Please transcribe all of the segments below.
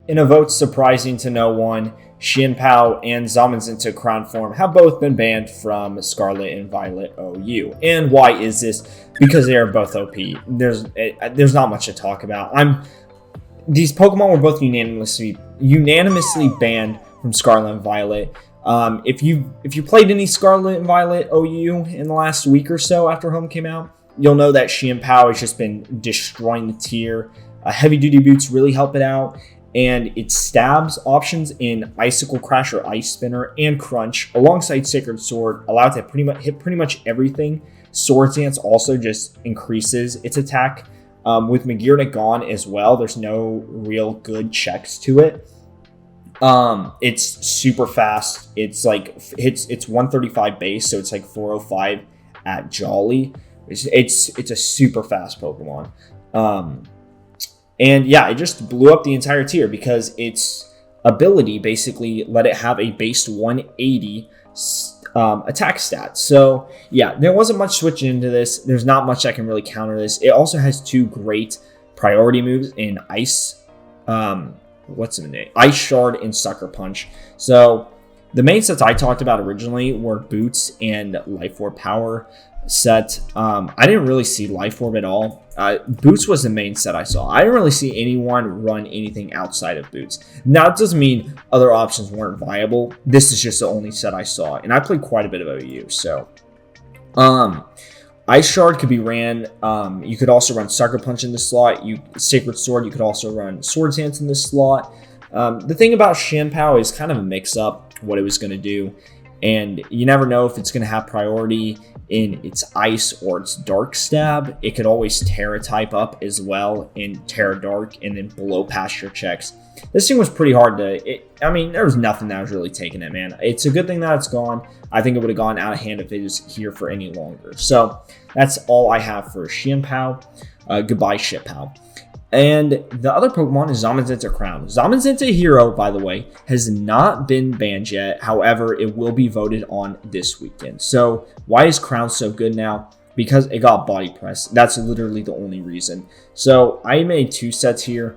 In a vote surprising to no one, Chien-Pao and Zamazenta-Crowned form have both been banned from Scarlet and Violet OU. And why is this? Because they are both OP. There's not much to talk about. These Pokemon were both unanimously banned from Scarlet and Violet. If you played any Scarlet and Violet OU in the last week or so after Home came out, you'll know that Chien-Pao has just been destroying the tier. Heavy duty boots really help it out. And its stabs options in Icicle Crash or Ice Spinner and Crunch, alongside Sacred Sword, allow it to hit pretty much everything. Sword Dance also just increases its attack. With Magearna gone as well, there's no real good checks to it. It's super fast. It's 135 base, so it's like 405 at Jolly. It's a super fast Pokemon. And yeah, it just blew up the entire tier because its ability basically let it have a base 180 attack stat. So yeah, there wasn't much switching into this. There's not much that can really counter this. It also has two great priority moves in Ice. What's the name? Ice Shard and Sucker Punch. So the main sets I talked about originally were Boots and Life Orb Power set. I didn't really see Life Orb at all. Boots was the main set I saw. I didn't really see anyone run anything outside of Boots. Now, it doesn't mean other options weren't viable. This is just the only set I saw, and I played quite a bit of OU. So, Ice Shard could be ran. You could also run Sucker Punch in this slot. Sacred Sword, you could also run Sword Dance in this slot. The thing about Chien-Pao is kind of a mix-up what it was going to do, and you never know if it's going to have priority in its Ice or its Dark stab. It could always Terra type up as well in Terra Dark and then blow past your checks. This thing was pretty hard to... there was nothing that was really taking it, man. It's a good thing that it's gone. I think it would have gone out of hand if it was here for any longer. So that's all I have for Chien-Pao. Goodbye, Chien-Pao. And the other Pokemon is Zamazenta-Crowned. Zamazenta Hero, by the way, has not been banned yet. However, it will be voted on this weekend. So why is Crown so good now? Because it got body press. That's literally the only reason. So I made two sets here.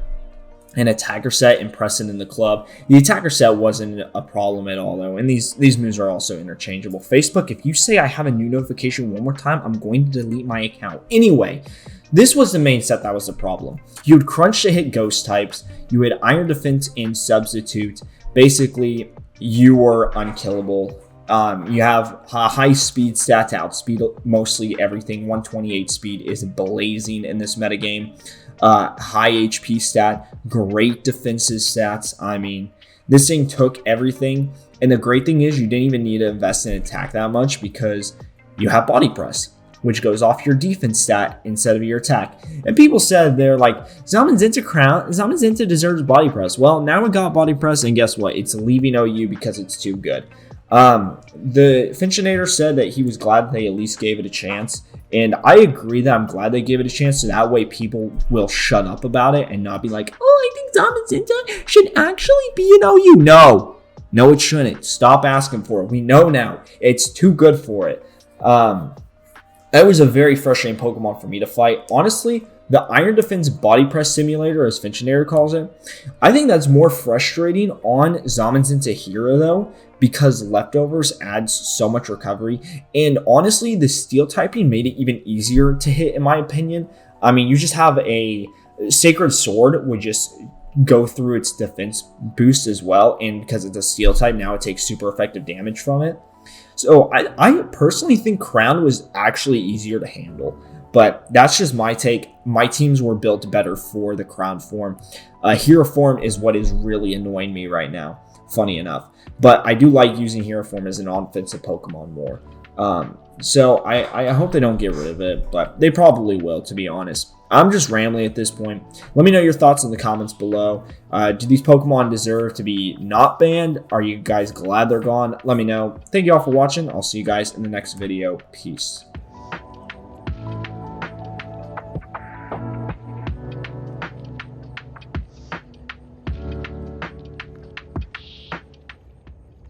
An attacker set and Preston in the club. The attacker set wasn't a problem at all, though. And these moves are also interchangeable. Facebook, if you say I have a new notification one more time, I'm going to delete my account. Anyway, this was the main set that was the problem. You would Crunch to hit Ghost types. You had Iron Defense and Substitute. Basically, you were unkillable. You have a high speed stat to outspeed mostly everything. 128 speed is blazing in this metagame. High HP stat, great defensive stats. This thing took everything. And the great thing is you didn't even need to invest in attack that much because you have body press, which goes off your defense stat instead of your attack. And people said they're like, Zamazenta deserves body press. Well, now it got body press, and guess what? It's leaving OU because it's too good. The Finchinator said that he was glad they at least gave it a chance. And I agree that I'm glad they gave it a chance, so that way people will shut up about it and not be like, oh, I think Zamazenta should actually be an OU. No, it shouldn't. Stop asking for it. We know now. It's too good for it. That was a very frustrating Pokemon for me to fight. Honestly, the Iron Defense Body Press Simulator, as Finchinator calls it, I think that's more frustrating on Zamazenta Hero, though, because Leftovers adds so much recovery. And honestly, the Steel typing made it even easier to hit, in my opinion. You just have a Sacred Sword would just go through its defense boost as well. And because it's a Steel type, now it takes super effective damage from it. So I personally think Crown was actually easier to handle. But that's just my take. My teams were built better for the Crown form. Hero form is what is really annoying me right now, funny enough. But I do like using Hero form as an offensive Pokemon more. So I hope they don't get rid of it, but they probably will, to be honest. I'm just rambling at this point. Let me know your thoughts in the comments below. Do these Pokemon deserve to be not banned? Are you guys glad they're gone? Let me know. Thank you all for watching. I'll see you guys in the next video. Peace.